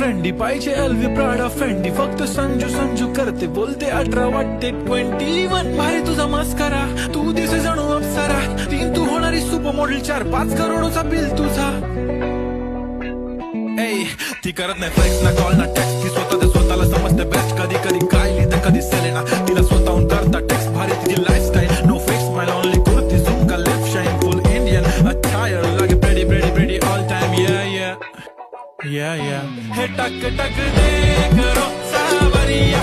trendy पाहिजे LV Prada Fendi फक्त संजू संजू करते बोलते 18 वाटते 21 भारी तुझा मस्करा तू दिसे जणू अप्सरा 3 तू होणारी सुपर मॉडेल 4-5 करोडचा बिल तुझा ती करत नाही फ्लेक्स ना कॉल ना टेक्स्ट ती स्वतःला समजते बेस्ट कधी कधी काय लिहिते कधी सेलेना तिला स्वतःहून करता टेक्स्ट भारी तिची लाईफस्टाईल नो फेक्स माय ओनली कुर्ती झुम का लिप शाईन फुल इंडियन अटायर लागे प्रेडी ऑल टाइम yeah हे टक टक दे करो सावरिया